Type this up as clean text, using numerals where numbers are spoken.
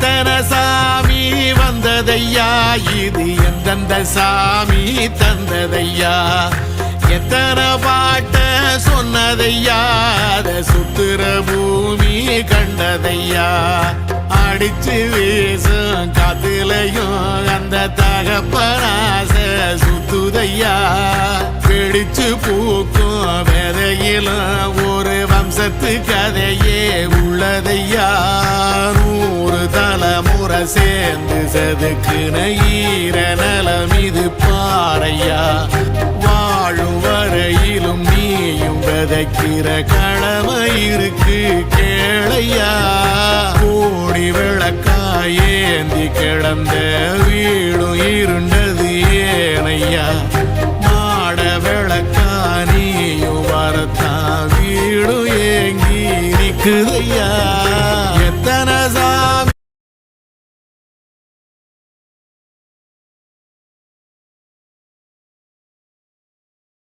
எத்தனை சாமி வந்ததையா, இது எந்தெந்த சாமி தந்ததையா, எத்தனை பாட்ட சொன்னதையா, அத சுத்துற பூமி கண்டதையா, அடிச்சு வீசும் காத்துலையும் அந்த தகப்பனாச சுத்துதையா, பிடிச்சு பூக்கும் விதையிலும் ஒரு வம்சத்து கதையே உள்ளதையா, 100 தலைமுறை சேர்ந்து செதுக்குன ஈர நலம் இது பாறையா, வாழும் வரையிலும் நீயும் விதைக்கிற கடமை இருக்கு கேளையா, கோடி விளக்காயேந்தி கிடந்த வீடும் இருண்டது ஏனையா, மாட விளக்கா நீயும் வரத்தான் வீடும் ஏங்கி நிக்குதையா.